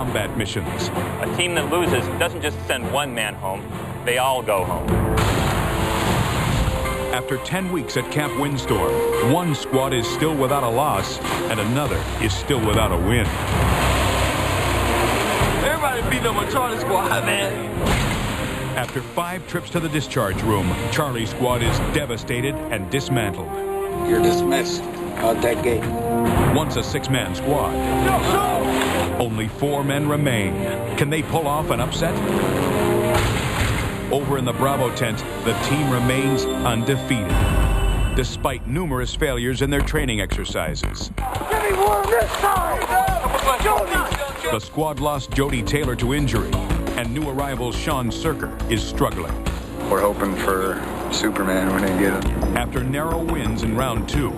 combat missions. A team that loses doesn't just send one man home, they all go home. After 10 weeks at Camp Windstorm, one squad is still without a loss, and another is still without a win. Everybody beat up on Charlie Squad, man. After 5 trips to the discharge room, Charlie Squad is devastated and dismantled. You're dismissed. Out that gate. Once a 6-man squad, only 4 men remain. Can they pull off an upset? Over in the Bravo tent, the team remains undefeated, despite numerous failures in their training exercises. Give me one this time! Jody! The squad lost Jody Taylor to injury, and new arrival Sean Serker is struggling. We're hoping for Superman when they get him. After narrow wins in round 2,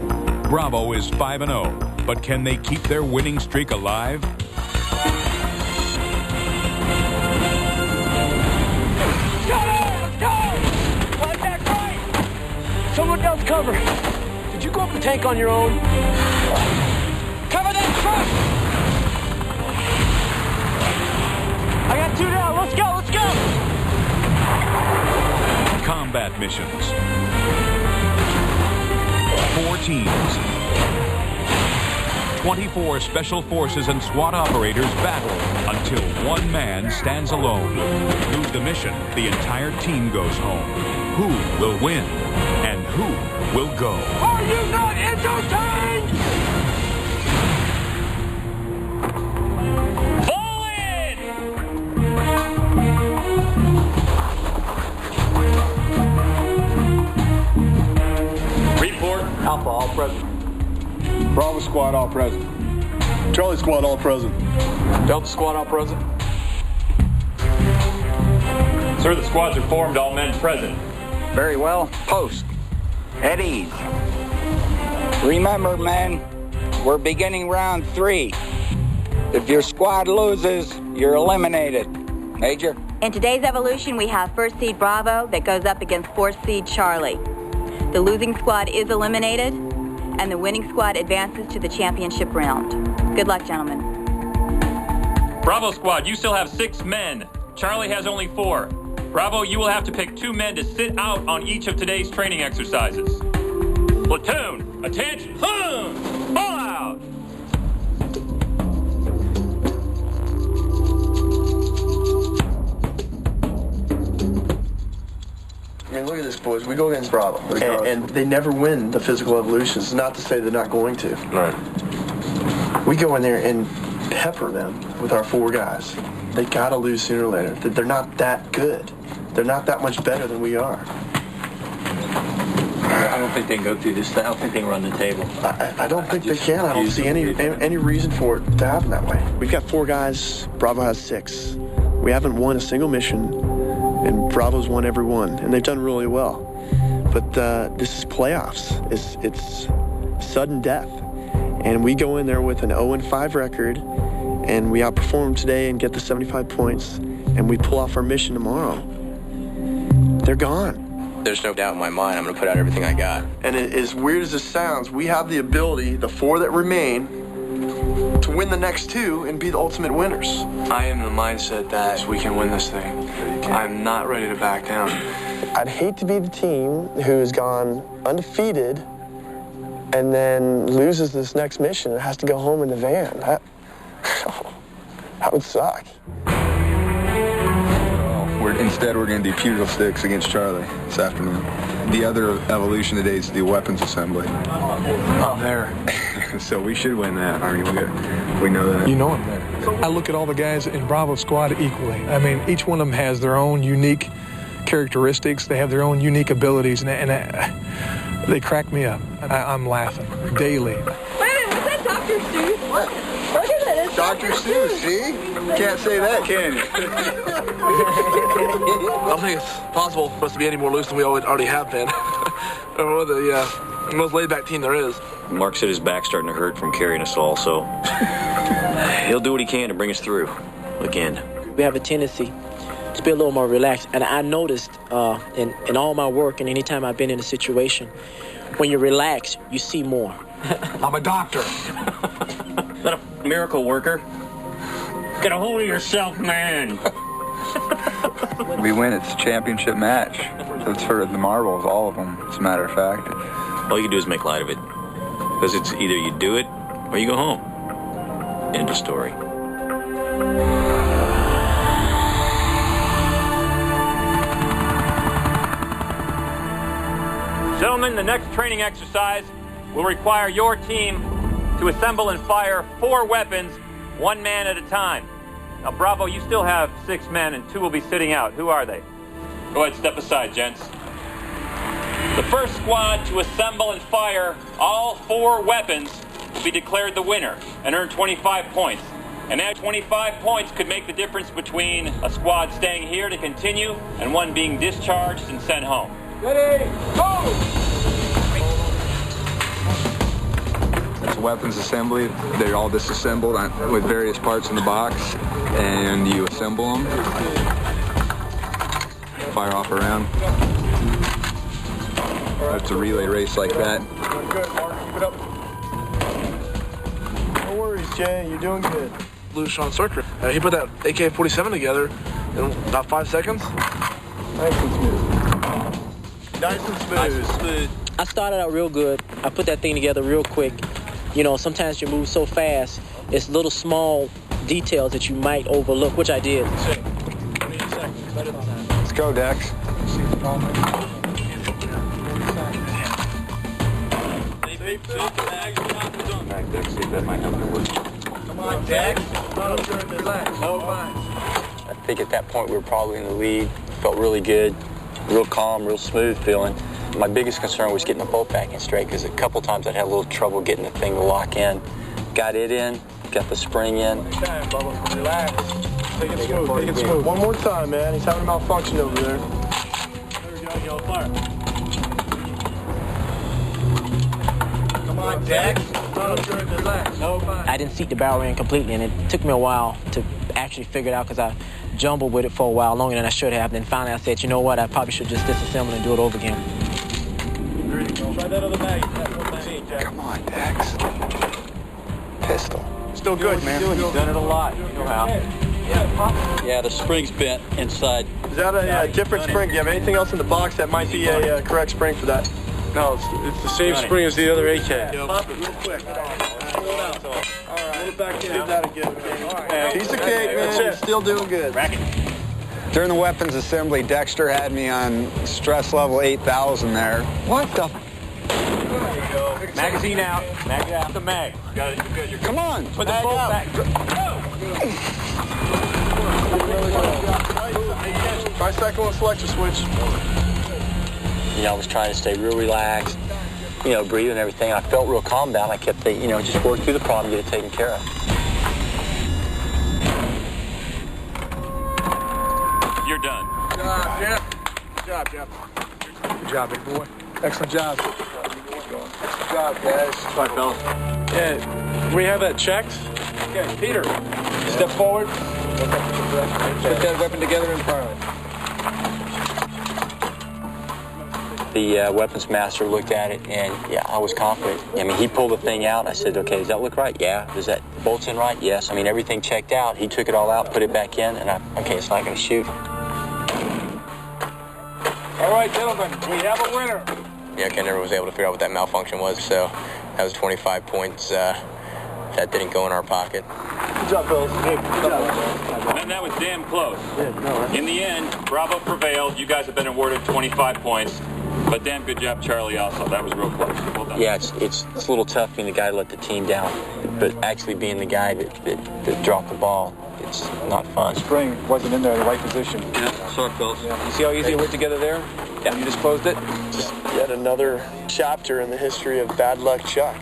Bravo is 5-0, but can they keep their winning streak alive? Someone else cover. Did you go up the tank on your own? Cover that truck! I got 2 down. Let's go, let's go! Combat missions. 4 teams. 24 special forces and SWAT operators battle until one man stands alone. Lose the mission, the entire team goes home. Who will win? And who will go? Are you not entertained? Fall in! Report. Alpha, all present. Bravo Squad, all present. Charlie Squad, all present. Delta Squad, all present. Sir, the squads are formed, all men present. Very well. Post. At ease. Remember, men, we're beginning round 3. If your squad loses, you're eliminated. Major? In today's evolution, we have 1st seed Bravo that goes up against 4th seed Charlie. The losing squad is eliminated, and the winning squad advances to the championship round. Good luck, gentlemen. Bravo squad, you still have 6 men. Charlie has only 4. Bravo, you will have to pick 2 men to sit out on each of today's training exercises. Platoon, attention, all out! I mean, look at this, boys. We go against Bravo, and they never win the physical evolutions. Not to say they're not going to. Right. We go in there and pepper them with our 4 guys. They gotta lose sooner or later. They're not that good. They're not that much better than we are. I don't think they can go through this. I don't think they can run the table. I don't think they can. I don't see any reason for it to happen that way. We've got 4 guys. Bravo has 6. We haven't won a single mission, and Bravo's won every one, and they've done really well. But this is playoffs. It's sudden death, and we go in there with an 0-5 record, and we outperform today and get the 75 points, and we pull off our mission tomorrow. They're gone. There's no doubt in my mind I'm going to put out everything I got. And as weird as this sounds, we have the ability, the 4 that remain, to win the next 2 and be the ultimate winners. I am in the mindset that we can win this thing. I'm not ready to back down. I'd hate to be the team who's gone undefeated and then loses this next mission and has to go home in the van. That would suck. Instead, we're going to do pugilistic sticks against Charlie this afternoon. The other evolution today is the weapons assembly. I'm there. So we should win that. I mean, we know that. You know I'm there. I look at all the guys in Bravo Squad equally. I mean, each one of them has their own unique characteristics. They have their own unique abilities, and they crack me up. I'm laughing daily. Wait a minute, was that Dr. Seuss? What? Look at that. It's Dr. Seuss, see? Can't say that, can you? I don't think it's possible for us to be any more loose than we already have been. We're the most laid-back team there is. Mark said his back's starting to hurt from carrying us all, so he'll do what he can to bring us through again. We have a tendency to be a little more relaxed, and I noticed in all my work and anytime I've been in a situation, when you're relaxed, you see more. I'm a doctor. Is that a miracle worker? Get a hold of yourself, man. We win. It's a championship match. So it's for the marbles, all of them, as a matter of fact. All you can do is make light of it. Because it's either you do it or you go home. End of story. Gentlemen, the next training exercise will require your team to assemble and fire 4 weapons, 1 man at a time. Now, Bravo, you still have 6 men and 2 will be sitting out. Who are they? Go ahead, step aside, gents. The first squad to assemble and fire all 4 weapons will be declared the winner and earn 25 points. And that 25 points could make the difference between a squad staying here to continue and one being discharged and sent home. Ready, go! It's weapons assembly. They're all disassembled with various parts in the box, and you assemble them. Fire off a round. It's a relay race like that. Good, Mark. Keep it up. No worries, Jay. You're doing good. Lou Sean Circuit. He put that AK-47 together in about 5 seconds. Nice and smooth. Nice and smooth. I started out real good. I put that thing together real quick. You know, sometimes you move so fast, it's little small details that you might overlook, which I did. Let's go, Dex. Come on, Dex. Relax. I think at that point we were probably in the lead. Felt really good, real calm, real smooth feeling. My biggest concern was getting the bolt back in straight because a couple times I'd had a little trouble getting the thing to lock in. Got it in, got the spring in. Relax. Take it smooth. Take it smooth. One more time, man. He's having a malfunction over there. There we go. Yellow fire. Come on, Dex. Relax. I didn't seat the barrel in completely, and it took me a while to actually figure it out because I jumbled with it for a while longer than I should have. Then finally I said, you know what, I probably should just disassemble and do it over again. Try that other mag. Come on, Dex. Pistol. Still good, man. You've done it a lot. You know how. Yeah, the spring's bent inside. Is that a different spring? Do you have anything else in the box that might be a correct spring for that? No, it's the same spring as the other AK. Pop it real quick. Pull it out. All right. Pull it back in. Give that again. Okay. Piece of cake, man. You're still doing good. During the weapons assembly, Dexter had me on stress level 8,000 there. What the? Magazine out. Mag out the mag. Got it. You're good. Come on. Put the bolt back. Try second one selector switch. You know, I was trying to stay real relaxed, you know, breathing and everything. I felt real calm down. I kept thinking, you know, just work through the problem, get it taken care of. You're done. Good job, Jeff. Good job, Jeff. Good job, big boy. Excellent job. Good job, guys. Sorry, fellas. Yeah, we have that checked. Okay, Peter, step forward. Put that weapon together in front of it. The weapons master looked at it, and yeah, I was confident. I mean, he pulled the thing out. I said, okay, does that look right? Yeah. Does that bolts in right? Yes. I mean, everything checked out. He took it all out, put it back in, and okay, it's not going to shoot. All right, gentlemen, we have a winner. Yeah, I never was able to figure out what that malfunction was, so that was 25 points. That didn't go in our pocket. Good job, fellas. Hey, good job. And that was damn close. In the end, Bravo prevailed. You guys have been awarded 25 points. But damn good job, Charlie, also. That was real close. Well done. Yeah, it's a little tough being the guy to let the team down. But actually being the guy that dropped the ball, it's not fun. Spring wasn't in there in the right position. Yeah, sorry, fellas. Yeah. You see how easy it went together there? Yeah. You just closed it? Just yet another chapter in the history of Bad Luck Chuck.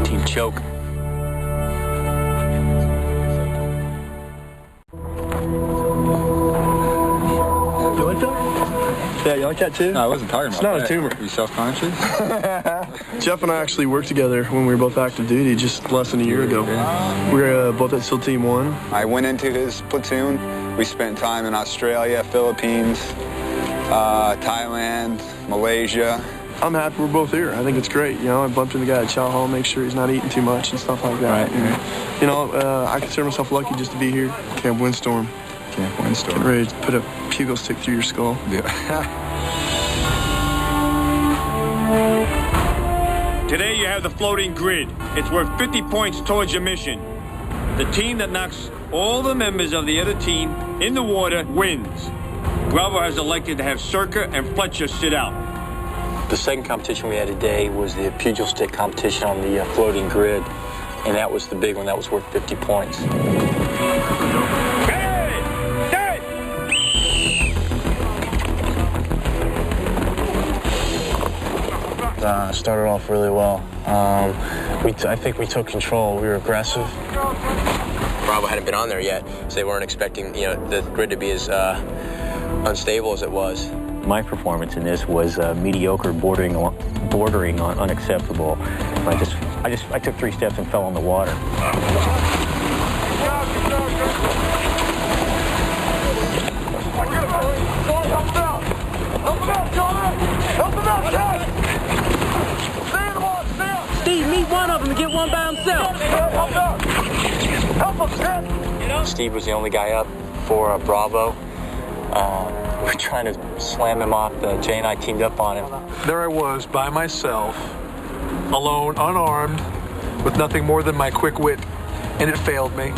Team choke. You like that? Yeah, you like that too? No, I wasn't talking about that. It's not a tumor. Are you self-conscious? Jeff and I actually worked together when we were both active duty just less than a year ago. We were both at SEAL Team 1. I went into his platoon. We spent time in Australia, Philippines, Thailand, Malaysia, I'm happy we're both here. I think it's great. You know, I bumped into the guy at Chow Hall, make sure he's not eating too much and stuff like that. Right. And, you know, I consider myself lucky just to be here. Camp Windstorm. Camp Windstorm. Getting ready to put a Pugo stick through your skull. Yeah. Today you have the floating grid. It's worth 50 points towards your mission. The team that knocks all the members of the other team in the water wins. Bravo has elected to have Circa and Fletcher sit out. The second competition we had today was the pugil stick competition on the floating grid, and that was the big one. That was worth 50 points. Started off really well. I think we took control. We were aggressive. Bravo hadn't been on there yet, so they weren't expecting, you know, the grid to be as unstable as it was. My performance in this was mediocre, bordering on unacceptable. I took 3 steps and fell on the water. Steve, meet one of them and get one by himself. Steve was the only guy up for Bravo. We're trying to slam him off. Jay and I teamed up on him. There I was, by myself, alone, unarmed, with nothing more than my quick wit, and it failed me.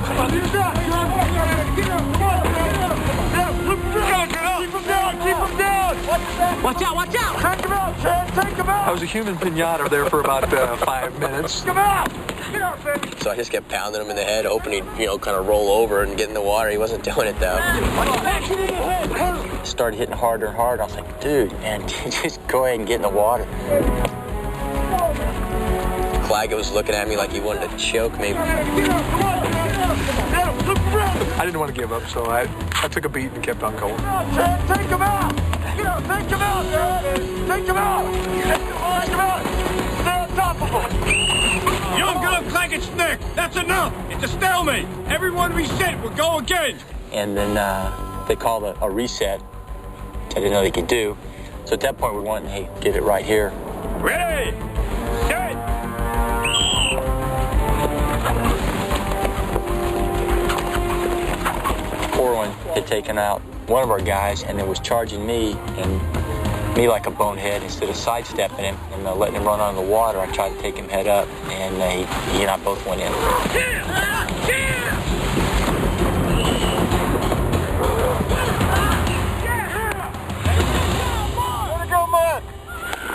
Watch out, watch out! Take him out, Chad, take him out! I was a human pinata there for about 5 minutes. Come out! Get out, baby! So I just kept pounding him in the head, hoping he'd, you know, kind of roll over and get in the water. He wasn't doing it, though. Started hitting harder and harder. I was like, dude, man, just go ahead and get in the water. Claggett was looking at me like he wanted to choke me. I didn't want to give up, so I took a beat and kept on going. Take him out! Take him out, Dad! Take him out! Take him out! Stay on top of him! You don't get up Claggett's neck! That's enough! It's a stalemate! Everyone reset! We'll go again! And then they called a reset, which I didn't know they could do. So at that point, we wanted to, hey, get it right here. Ready! Set! Corwin had taken out one of our guys and then was charging me, and me like a bonehead, instead of sidestepping him and letting him run on the water, I tried to take him head up, and he and I both went in.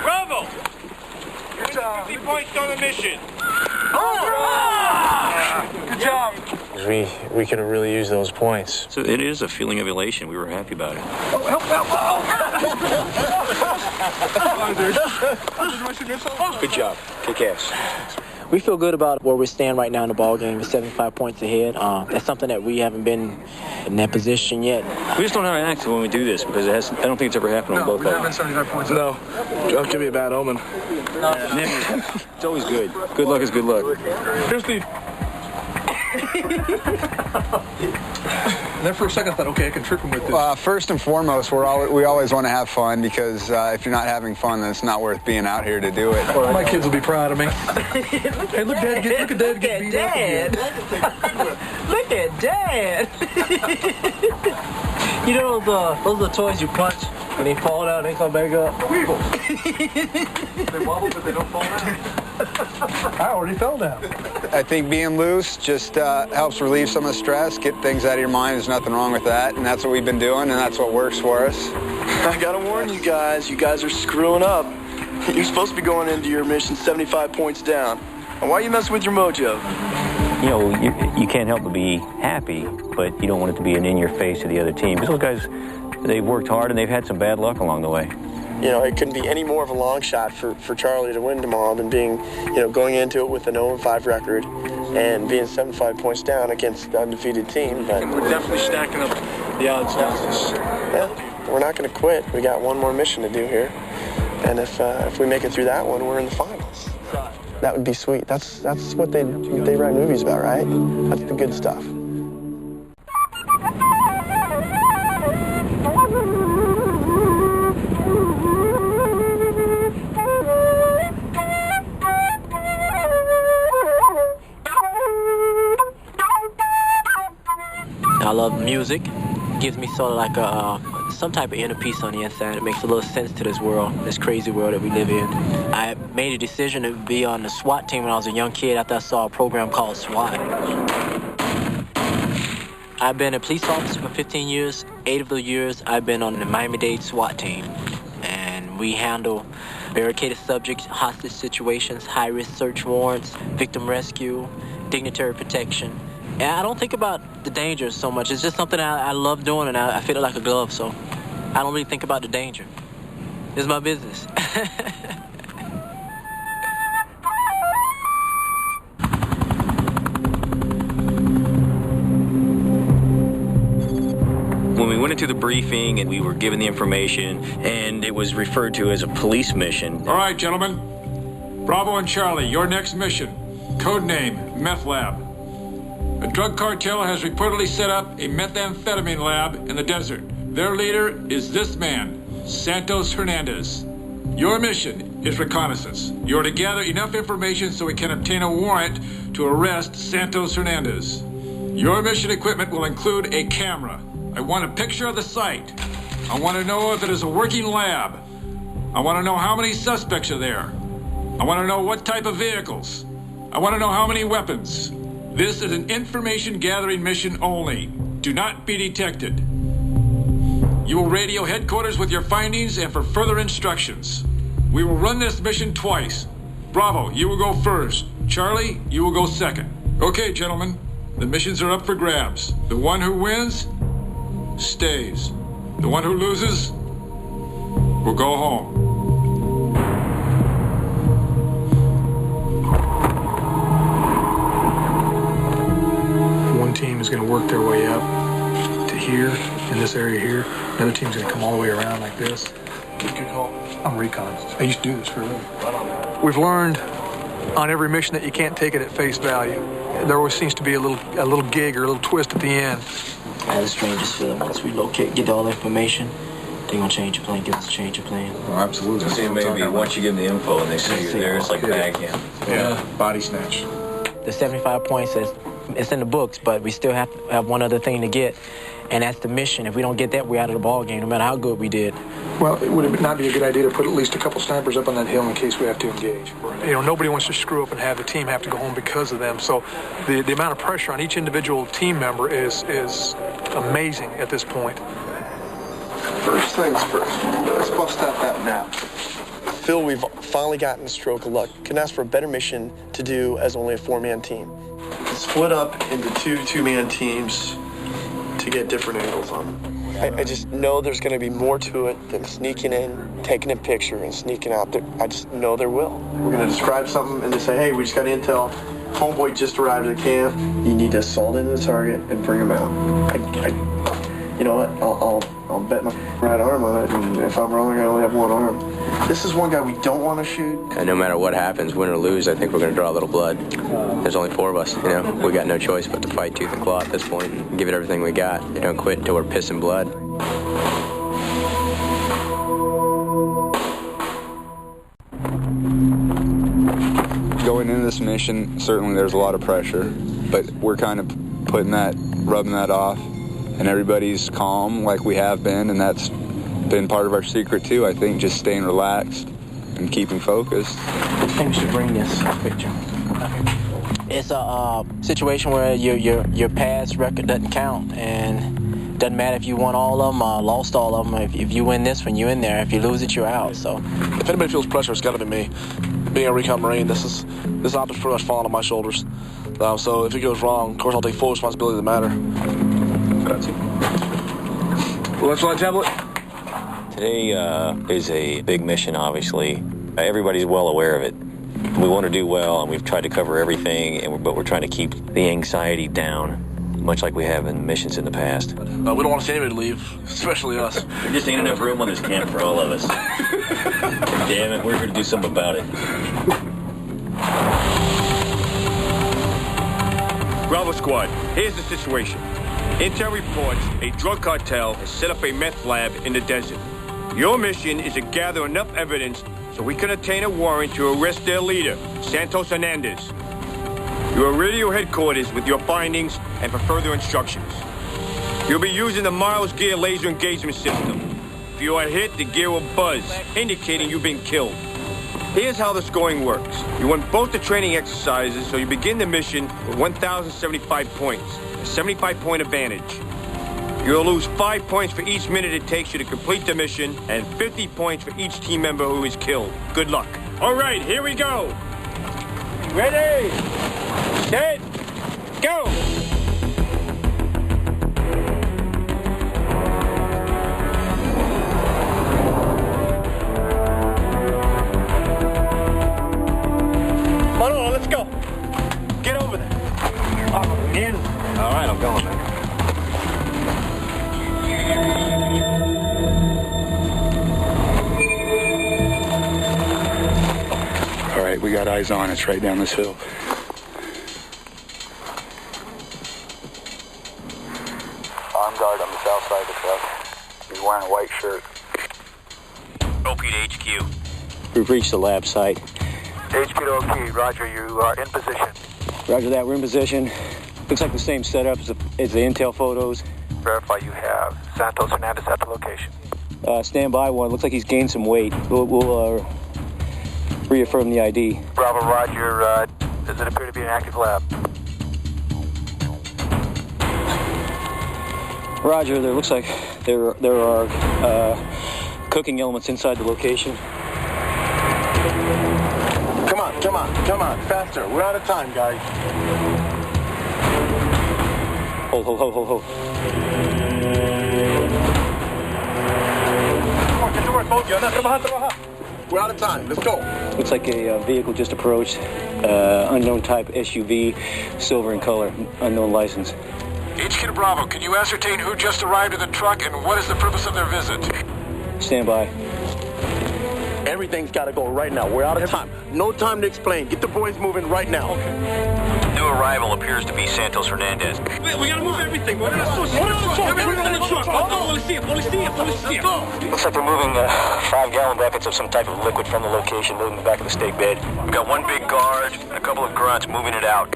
Bravo! Good job. 50 points on the mission. Good job. We could have really used those points. So it is a feeling of elation. We were happy about it. Good job. Kick ass. We feel good about where we stand right now in the ball game. We're 75 points ahead. That's something that we haven't been in that position yet. We just don't know how to act when we do this, because I don't think it's ever happened on both of them. 75 points. No. Don't give me a bad omen. It's always good. Good luck is good luck. Here's Steve. And then for a second I thought, okay, I can trick him with this. First and foremost, we always want to have fun, because if you're not having fun, then it's not worth being out here to do it. My kids will be proud of me. Hey, look at Dad get beat up again. Look at Dad. You know those are the toys you punch when they fall down, they come back up. Weevil. They wobble, but they don't fall down. I already fell down. I think being loose just helps relieve some of the stress, get things out of your mind. There's nothing wrong with that, and that's what we've been doing, and that's what works for us. I gotta warn you guys are screwing up. You're supposed to be going into your mission 75 points down. And why are you messing with your mojo? You know, you can't help but be happy, but you don't want it to be an in-your-face to the other team. Because those guys, they've worked hard, and they've had some bad luck along the way. You know, it couldn't be any more of a long shot for Charlie to win tomorrow than being, going into it with an 0-5 record and being 75 points down against the undefeated team. But We're definitely stacking up the odds now. Yeah, we're not going to quit. We got one more mission to do here, and if we make it through that one, we're in the finals. That would be sweet. That's what they write movies about, right? That's the good stuff. love music. It gives me sort of like some type of inner peace on the inside. It makes a little sense to this world, this crazy world that we live in. I made a decision to be on the SWAT team when I was a young kid after I saw a program called SWAT. I've been a police officer for 15 years. 8 of those years, I've been on the Miami-Dade SWAT team. And we handle barricaded subjects, hostage situations, high-risk search warrants, victim rescue, dignitary protection. And I don't think about the danger so much. It's just something I love doing, and I fit it like a glove, so I don't really think about the danger. It's my business. When we went into the briefing and we were given the information, and it was referred to as a police mission. All right, gentlemen. Bravo and Charlie, your next mission. Code name, Meth Lab. A drug cartel has reportedly set up a methamphetamine lab in the desert. Their leader is this man, Santos Hernandez. Your mission is reconnaissance. You are to gather enough information so we can obtain a warrant to arrest Santos Hernandez. Your mission equipment will include a camera. I want a picture of the site. I want to know if it is a working lab. I want to know how many suspects are there. I want to know what type of vehicles. I want to know how many weapons. This is an information gathering mission only. Do not be detected. You will radio headquarters with your findings and for further instructions. We will run this mission twice. Bravo, you will go first. Charlie, you will go second. Okay, gentlemen, the missions are up for grabs. The one who wins stays. The one who loses will go home. One team is going to work their way up to here, in this area here. Another team's going to come all the way around like this. Good call. I'm recon. I used to do this for a living. We've learned on every mission that you can't take it at face value. There always seems to be a little gig or a little twist at the end. I had the strangest feeling once we locate, get all the information, they're going to change your plan, give us a change of plan. Oh, absolutely. See, maybe once you give them the info and they see you're there, it's like bag him. Yeah, body snatch. The 75 points it's in the books, but we still have to have one other thing to get, and that's the mission. If we don't get that, we're out of the ball game, no matter how good we did. Well, would it not be a good idea to put at least a couple snipers up on that hill in case we have to engage? You know, nobody wants to screw up and have the team have to go home because of them. So the amount of pressure on each individual team member is amazing at this point. First things first, let's bust out that map. Phil, we've finally gotten a stroke of luck. Couldn't ask for a better mission to do as only a 4-man team. Split up into two-man teams to get different angles on them. I just know there's going to be more to it than sneaking in, taking a picture, and sneaking out there. I just know there will. We're going to describe something and just say, hey, we just got intel. Homeboy just arrived at camp. You need to assault into the target and bring him out. You know what? I'll bet my right arm on it, and if I'm wrong, I only have one arm. This is one guy we don't want to shoot. And no matter what happens, win or lose, I think we're going to draw a little blood. There's only 4 of us, you know. We got no choice but to fight tooth and claw at this point and give it everything we got. We don't quit until we're pissing blood. Going into this mission, certainly there's a lot of pressure, but we're kind of rubbing that off, and everybody's calm like we have been, and that's been part of our secret too, I think, just staying relaxed and keeping focused. I think we should bring this picture. It's a situation where your past record doesn't count, and doesn't matter if you won all of them or lost all of them. If you win this one, you're in there. If you lose it, you're out. So if anybody feels pressure, it's got to be me. Being a recon Marine, this object's pretty much falling on my shoulders. So if it goes wrong, of course I'll take full responsibility of the matter. Well, let's light tablet. Today is a big mission, obviously. Everybody's well aware of it. We want to do well, and we've tried to cover everything, but we're trying to keep the anxiety down, much like we have in missions in the past. We don't want to see anybody leave, especially us. There just ain't enough room on this camp for all of us. Damn it, we're here to do something about it. Bravo Squad, here's the situation. Intel reports a drug cartel has set up a meth lab in the desert. Your mission is to gather enough evidence so we can obtain a warrant to arrest their leader, Santos Hernandez. You are radio headquarters with your findings and for further instructions. You'll be using the Miles Gear laser engagement system. If you are hit, the gear will buzz, indicating you've been killed. Here's how the scoring works. You won both the training exercises, so you begin the mission with 1,075 points, a 75-point advantage. You'll lose 5 points for each minute it takes you to complete the mission, and 50 points for each team member who is killed. Good luck. All right, here we go. Ready, set, go. Let's go. Get over there. Oh, in. All right, I'm going, man. All right, we got eyes on us right down this hill. Armed guard on the south side of the truck. He's wearing a white shirt. OP to HQ. We've reached the lab site. HQ to OK, roger, you are in position. Roger that, we're in position. Looks like the same setup as the intel photos. Verify you have Santos Hernandez at the location. Stand by one. Looks like he's gained some weight. We'll reaffirm the ID. Bravo, roger. Does it appear to be an active lab? Roger, there looks like there are cooking elements inside the location. Come on, faster. We're out of time, guys. Hold. We're out of time. Let's go. Looks like a vehicle just approached. Unknown type SUV, silver in color, unknown license. HQ to Bravo, can you ascertain who just arrived in the truck and what is the purpose of their visit? Stand by. Everything's got to go right now. We're out of time. No time to explain. Get the boys moving right now. New arrival appears to be Santos Hernandez. Wait, we gotta move everything. What is this? Everything in the truck. Let me see it. Looks like they're moving 5-gallon buckets of some type of liquid from the location, moving the back of the stake bed. We've got one big guard and a couple of grunts moving it out.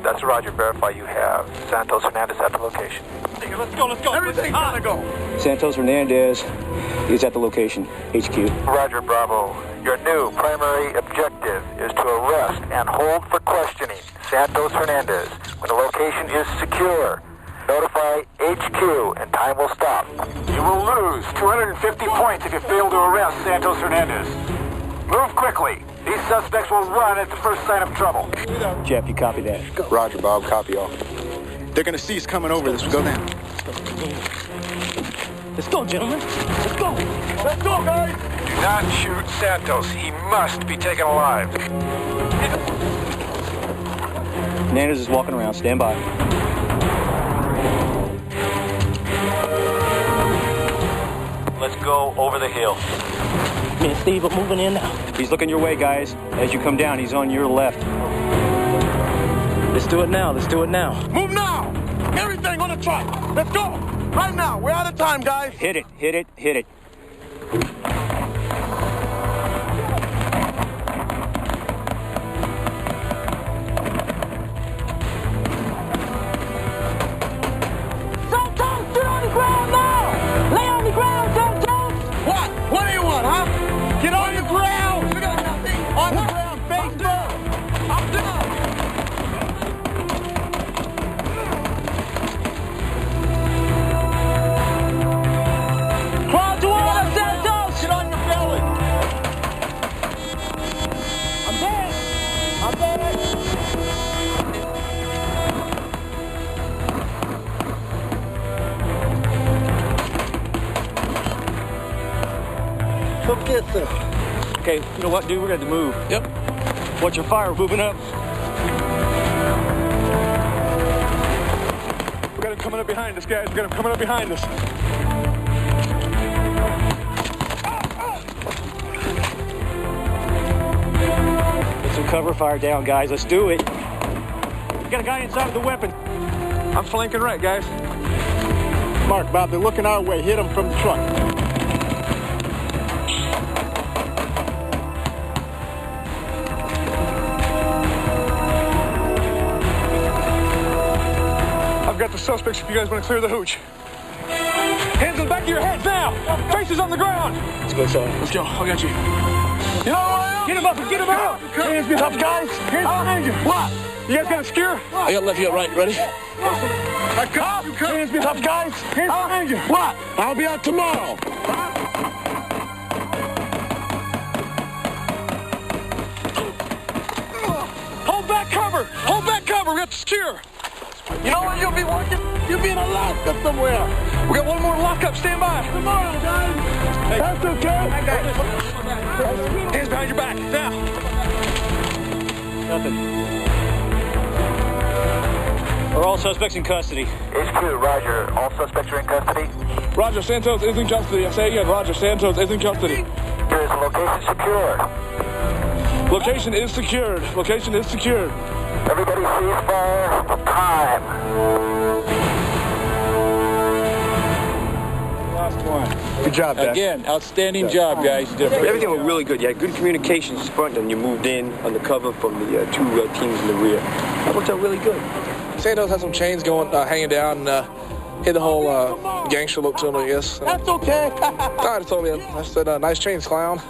That's roger. Verify you have Santos Hernandez at the location. Let's go. Everything's got to go. Santos Hernandez is at the location, HQ. Roger, Bravo. Your new primary objective is to arrest and hold for questioning Santos Hernandez. When the location is secure, notify HQ and time will stop. You will lose 250 points if you fail to arrest Santos Hernandez. Move quickly. These suspects will run at the first sign of trouble. Jeff, you copy that? Roger, Bob. Copy all. They're going to see us coming over this. Go down. Let's go, gentlemen. Let's go. Let's go, guys. Do not shoot Santos. He must be taken alive. Hernandez is walking around. Stand by. Let's go over the hill. Me and Steve are moving in now. He's looking your way, guys. As you come down, he's on your left. Let's do it now. Move now. Everything on the truck. Let's go. Right now. We're out of time, guys. Hit it. Santos, get on the ground now! Lay on the ground, Santos! What do you want, huh? Get on the ground. We got nothing. On the ground, face down. I'm down. Crawl to water, Santos! Get on your belly. I'm dead. Go get them. Okay, you know what, dude? We're going to move. Yep. Watch your fire. Moving up. We got him coming up behind us, guys. We got him coming up behind us. Get some cover fire down, guys. Let's do it. We got a guy inside with the weapon. I'm flanking right, guys. Mark, Bob, they're looking our way. Hit them from the truck. I've got the suspects if you guys want to clear the hooch. Hands on the back of your head now. Faces on the ground. Let's go, Charlie. Let's go. I got you. You know what I am? Get him up and get him out. Hands tough guys. Hands behind you. What? You guys got a secure? I got left, you got right. Ready? Hands be tough guys. Hands behind you. What? I'll be out tomorrow. Hold back cover. Hold back cover. We have to secure. You know where you'll be working? You'll be in Alaska somewhere. We got one more lockup. Stand by. Tomorrow, guys. Hey. That's okay. Hands behind your back. Now. Nothing. We're all suspects in custody. HQ, roger. All suspects are in custody. Roger, Santos is in custody. I say again, Roger, Santos is in custody. Here is the location secure. Location is secured. Location is secured. Everybody cease fire. Time. Last one. Good job, Dex. Again, outstanding job, guys. Everything went really good. You had good communications front, and you moved in undercover from the two teams in the rear. That worked out really good. Santos had some chains going, hanging down, and hit the whole gangster look to him, I guess. That's okay. I just told him, I said, nice chains, clown.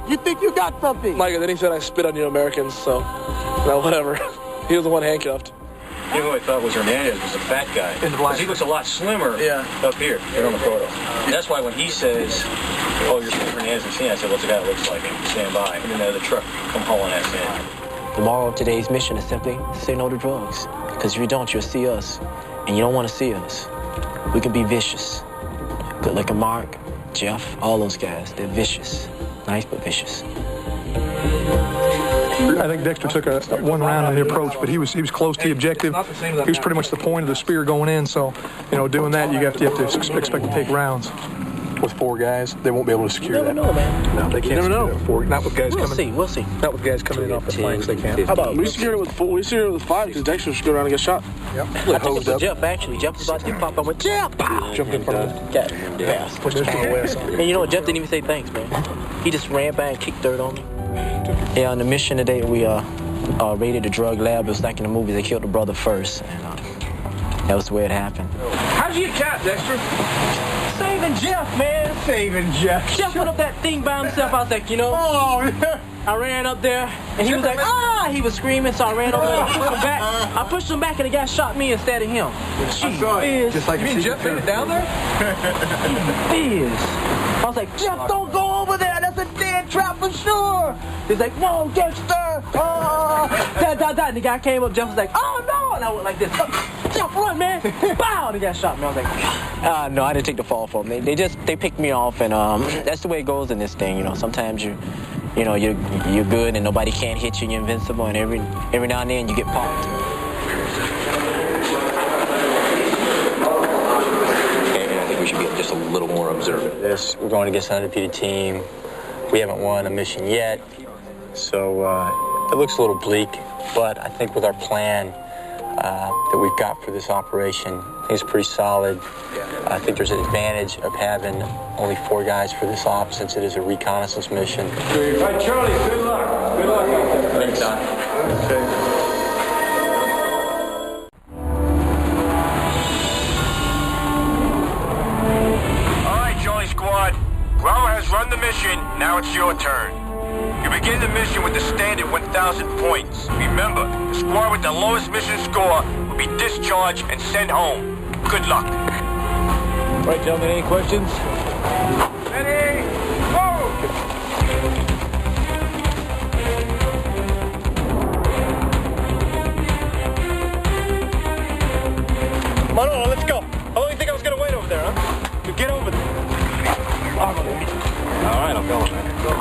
You think you got something? Like, then he said I spit on you Americans, so, whatever. He was the one handcuffed. You know who I thought was Hernandez was a fat guy. Because he looks a lot slimmer up here on the photo. And that's why when he says, oh, you're Hernandez and I said, what's the guy that looks like him? Stand by. And then the truck come hauling ass in. The moral of today's mission is simply say no to drugs. Because if you don't, you'll see us. And you don't want to see us. We can be vicious. Good looking Mark, Jeff, all those guys, they're vicious. Nice, but vicious. I think Dexter took one round on the approach, but he was close to the objective. He was pretty much the point of the spear going in. So, doing that, you have to expect to take rounds. With 4 guys, they won't be able to secure that. You never know, man. No, they can't. You never know. Not with guys coming. We'll see. Not with guys coming in off the flanks. They can't. How about we secured it with 4? We secured it with 5 because Dexter should go around and get shot. Yep. I think it was Jeff, actually. Jeff was about to get popped. I went, Jeff! Jumped in front of him. Got fast. Pushed him away. And you know what? Jeff didn't even say thanks, man. He just ran back and kicked dirt on me. Yeah, on the mission today, we raided the drug lab. It was like in the movie. They killed the brother first. And that was the way it happened. How'd you get cat, Dexter? Saving Jeff, man. Saving Jeff. Jeff put up that thing by himself. I was like, Oh, yeah. I ran up there, and he was like, ah! He was screaming, so I ran over there and pushed him back. I pushed him back, and the guy shot me instead of him. Jeez. Just like you mean Jeff made it down there? Jeez. I was like, Jeff, don't go over there. That's a dead trap for sure. He's like, no, Dexter. Oh. And the guy came up. Jeff was like, oh, no. And I went like this. Jeff, run, man. Bow. And the guy shot me. I was like, no, I didn't take the fall for them. They picked me off, and that's the way it goes in this thing. Sometimes you're good and nobody can't hit you. You're invincible, and every now and then you get popped. And I think we should be just a little more observant. We're going against an undefeated team. We haven't won a mission yet, so it looks a little bleak. But I think with our plan that we've got for this operation, I think it's pretty solid. I think there's an advantage of having only 4 guys for this op since it is a reconnaissance mission. All right, Charlie, good luck. Good luck out there. Thanks, Don. Okay. All right, Charlie Squad. Bravo has run the mission. Now it's your turn. You begin the mission with the standard 1,000 points. Remember, the squad with the lowest mission score will be discharged and sent home. Good luck. All right, gentlemen, any questions? Ready? Go! Come on, let's go. How long do you think I was going to wait over there, huh? Get over there. All right, I'm going, man. Go.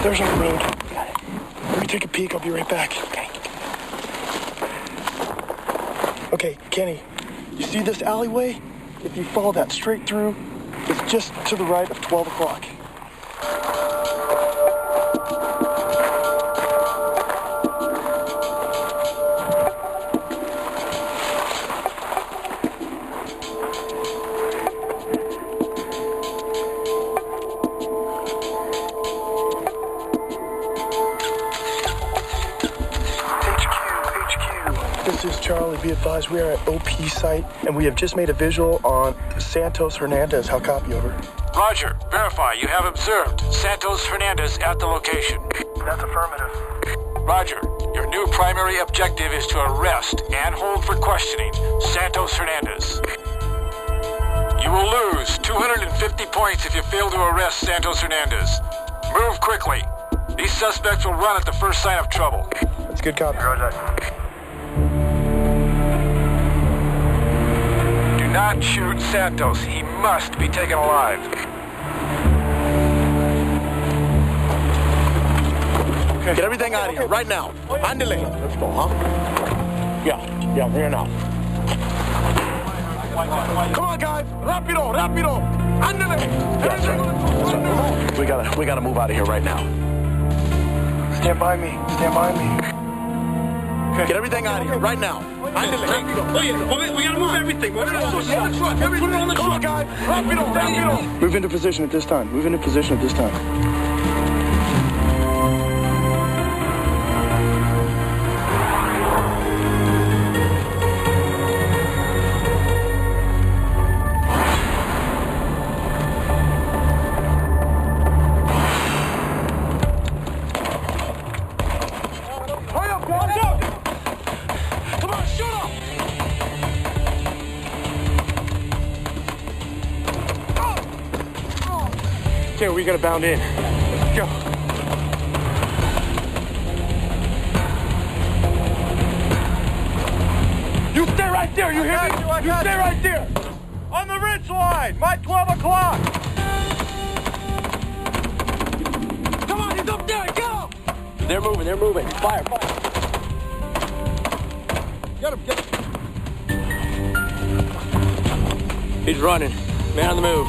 There's our road. Got it. Let me take a peek. I'll be right back. Okay. Okay, Kenny, you see this alleyway? If you follow that straight through, it's just to the right of 12 o'clock. this is Charlie. Be advised, we are at OP site, and we have just made a visual on Santos Hernandez. How copy, over? Roger. Verify. You have observed Santos Hernandez at the location. That's affirmative. Roger. Your new primary objective is to arrest and hold for questioning Santos Hernandez. You will lose 250 points if you fail to arrest Santos Hernandez. Move quickly. These suspects will run at the first sign of trouble. That's good copy. Roger. Do not shoot Santos. He must be taken alive. Okay. Get everything out of here, right now. Andale. Let's go, huh? Yeah, here now. Come on, guys. Rapido. Andale. We gotta move out of here right now. Stand by me. Okay. Get everything out of here right now. Andale. We gotta move everything. Put it on the Come on, guys. Rapido. Move into position at this time. Okay, we gotta bound in. Go. You stay right there, you hear me? You stay right there. On the ridge line, my 12 o'clock. Come on, he's up there, go! They're moving. Fire. Get him. He's running. Man on the move.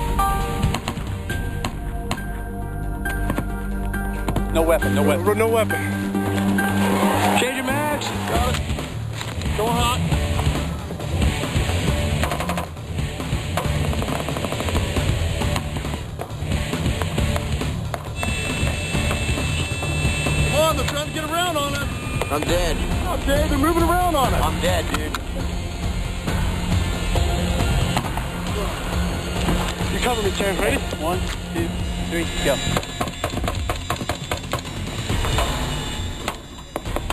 No weapon. Change your mags. Got it. Going hot. Come on, they're trying to get around on it. I'm dead. Okay, they're moving around on it. I'm dead, dude. You cover me, Terrence. Ready? 1, 2, 3, go.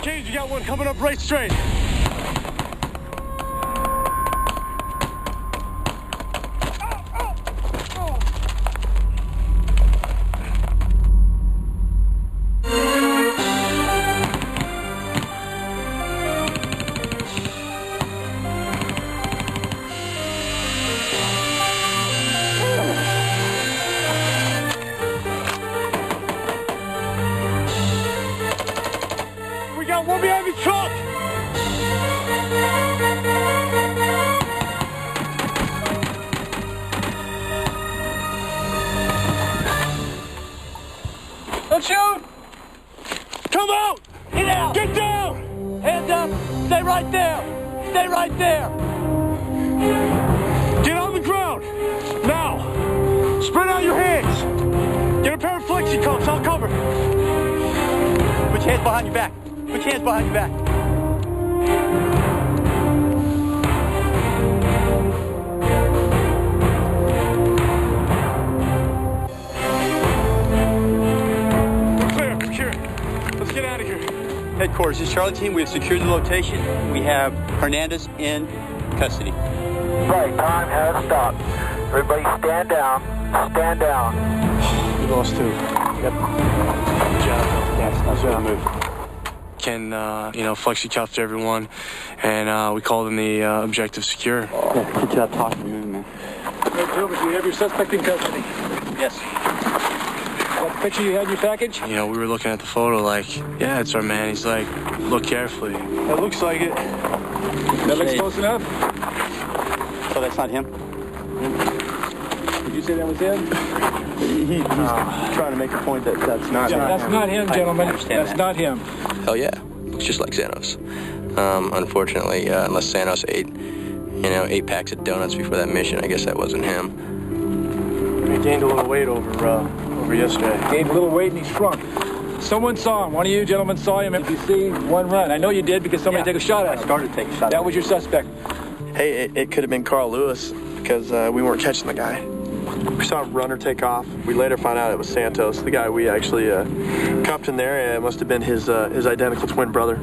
Cage, you got one coming up right straight. We got one behind the truck! Don't shoot! Come out! Get out! Get down! Hands up! Stay right there! Get on the ground! Now! Spread out your hands! Get a pair of flexi coats, I'll cover! Put your hands behind your back! We're clear. Let's get out of here. Headquarters, this is Charlie team. We have secured the location. We have Hernandez in custody. Right, time has stopped. Everybody stand down. We lost two. Yep. Good job. Nice move. Ken, flexi cuffed everyone, and we called him the objective secure. Yeah, good job talking to me, man. Gilbert, do you have your suspect in custody? Yes. That picture you had in your package? We were looking at the photo like, yeah, it's our man. He's like, look carefully. That looks like it. That looks close enough? So that's not him? Did you say that was him? He's trying to make a point that that's not him. That's not him, gentlemen. That's not him. Hell yeah. Looks just like Santos. Unfortunately, unless Santos ate 8 packs of donuts before that mission, I guess that wasn't him. He gained a little weight over yesterday. Gained a little weight and he shrunk. Someone saw him. One of you gentlemen saw him. Did you see one run? I know you did because somebody took a shot at him. I started to take a shot. That was your suspect. Hey, it could have been Carl Lewis because we weren't catching the guy. We saw a runner take off. We later found out it was Santos, the guy we actually cuffed in there. It must have been his identical twin brother.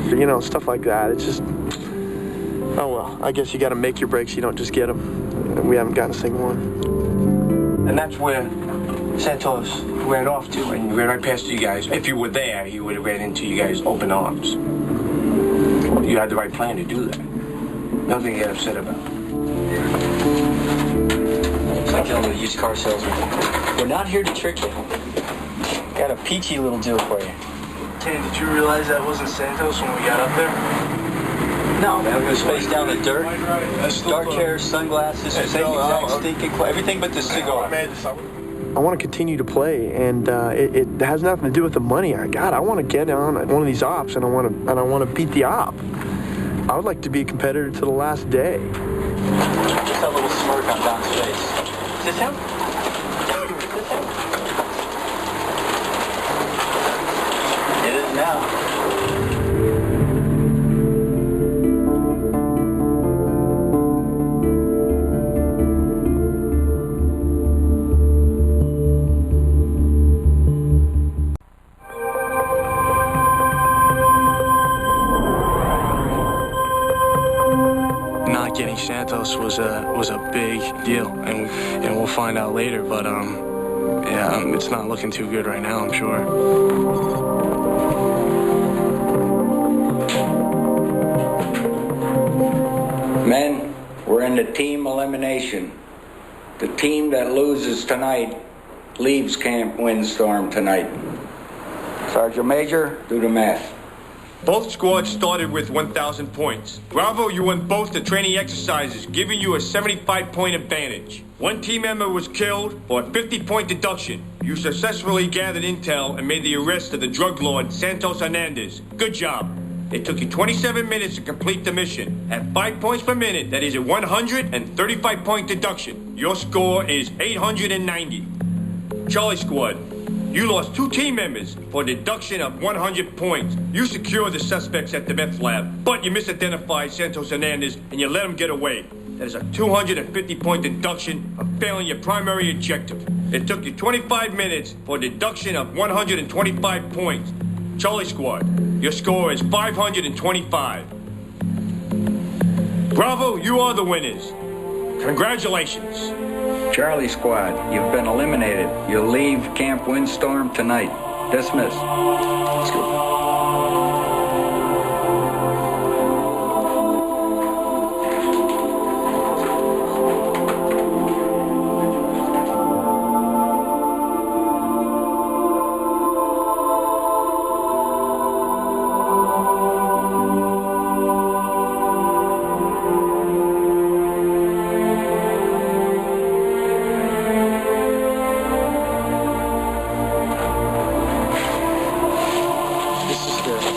You know, stuff like that. It's just, oh well. I guess you got to make your breaks. You don't just get them. We haven't gotten a single one. And that's where Santos ran off to, and he ran right past you guys. If you were there, he would have ran into you guys open arms. You had the right plan to do that. Nothing to get upset about. Like dealing with a used car salesman. We're not here to trick you. Got a peachy little deal for you. Tan, did you realize that wasn't Santos when we got up there? No, man, he was face down in the dirt. Dark hair, sunglasses, same exact stinking, everything but the cigar. I want to continue to play, and it has nothing to do with the money I got. I want to get on one of these ops, and I want to beat the op. I would like to be a competitor to the last day. Just that little smirk on Don's face. Is this him? It is now. Not getting Santos was a big deal, and we'll find out later. But yeah, it's not looking too good right now, I'm sure. Men, we're in the team elimination. The team that loses tonight leaves Camp Windstorm tonight. Sergeant Major, do the math. Both squads started with 1,000 points. Bravo, you won both the training exercises, giving you a 75-point advantage. One team member was killed for a 50-point deduction. You successfully gathered intel and made the arrest of the drug lord Santos Hernandez. Good job. It took you 27 minutes to complete the mission. At 5 points per minute, that is a 135-point deduction. Your score is 890. Charlie Squad, you lost 2 team members for a deduction of 100 points. You secured the suspects at the meth lab, but you misidentified Santos Hernandez and you let him get away. That is a 250-point deduction of failing your primary objective. It took you 25 minutes for a deduction of 125 points. Charlie Squad, your score is 525. Bravo, you are the winners. Congratulations. Charlie Squad, you've been eliminated. You'll leave Camp Windstorm tonight. Dismiss. Let's go.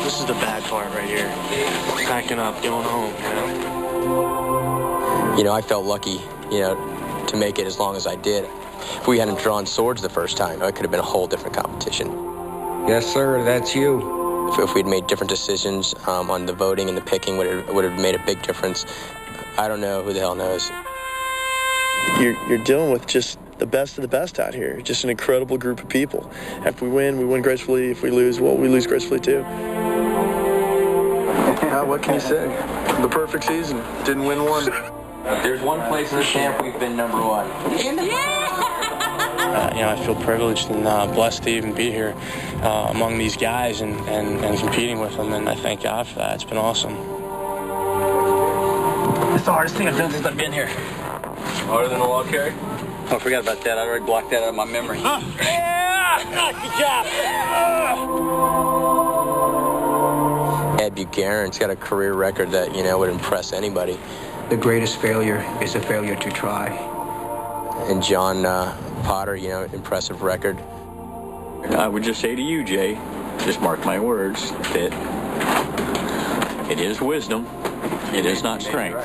This is the bad part right here. Packing up, going home, You know, I felt lucky, to make it as long as I did. If we hadn't drawn swords the first time, it could have been a whole different competition. Yes, sir, that's you. If we'd made different decisions on the voting and the picking, would have made a big difference. I don't know. Who the hell knows? You're dealing with just the best of the best out here. Just an incredible group of people. If we win, we win gracefully. If we lose, well, we lose gracefully too. What can you say? The perfect season. Didn't win one. There's one place in the camp we've been number one. I feel privileged and blessed to even be here among these guys and competing with them, and I thank God for that. It's been awesome. It's the hardest thing I've done since I've been here. Harder than a log carry? Oh, I forgot about that. I already blocked that out of my memory. Good job. Ed Bucharan's got a career record that, would impress anybody. The greatest failure is a failure to try. And John Potter, impressive record. I would just say to you, Jay, just mark my words, that it is wisdom, it is not strength.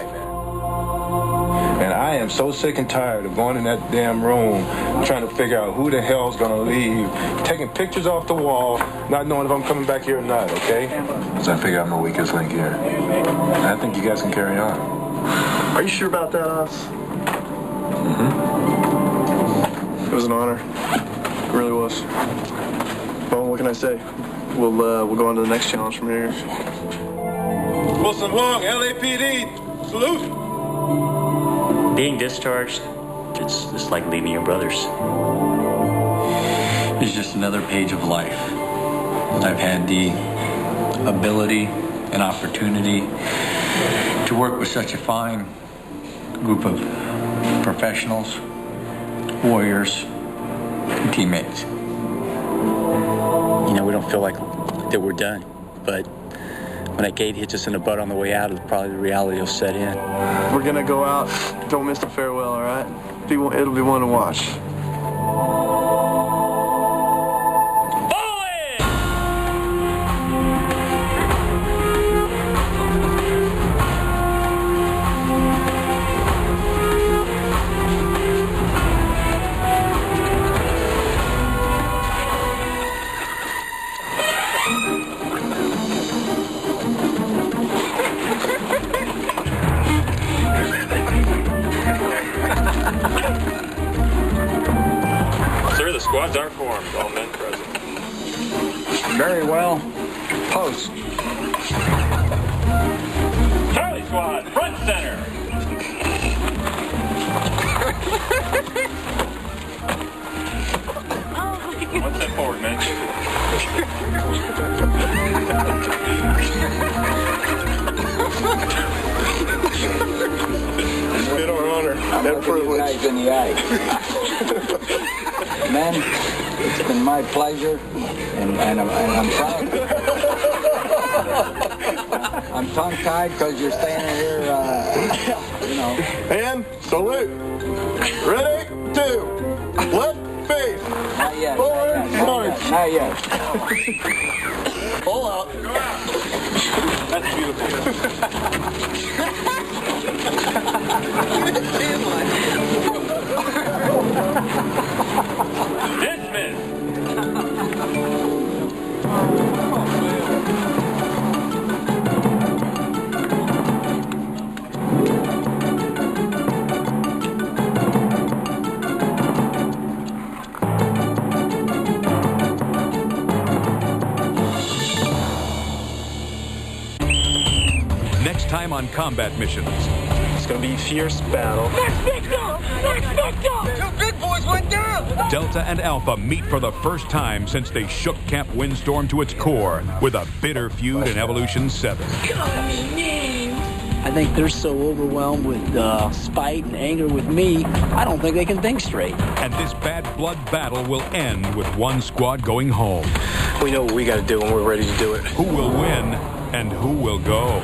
And I am so sick and tired of going in that damn room trying to figure out who the hell's going to leave, taking pictures off the wall, not knowing if I'm coming back here or not, okay? Because I figure I'm the weakest link here. And I think you guys can carry on. Are you sure about that, Oz? Mm-hmm. It was an honor. It really was. Well, what can I say? We'll go on to the next challenge from here. Wilson Huang, LAPD, salute! Being discharged, it's like leaving your brothers. It's just another page of life. I've had the ability and opportunity to work with such a fine group of professionals, warriors, and teammates. You know, we don't feel like that we're done, but when that gate hits us in the butt on the way out, probably the reality will set in. We're gonna go out. Don't miss the farewell, all right? It'll be one to watch. Sir, the squads are formed. All men present. Very well. Post. Charlie squad, front center. One step forward, men. It's been our honor and privilege. In the eye. Men, it's been my pleasure, and I'm proud. I'm tongue-tied because you're standing here, you know. And salute. Ready, 2, left face. Not yet. Forward march. Not yet. Pull out. That's beautiful. Dismiss. Next time on Combat Missions. It's gonna be a fierce battle. Next victim! Next victim! Two big boys went down! Delta and Alpha meet for the first time since they shook Camp Windstorm to its core with a bitter feud in Evolution 7. I think they're so overwhelmed with spite and anger with me, I don't think they can think straight. And this bad blood battle will end with one squad going home. We know what we gotta do and we're ready to do it. Who will win and who will go?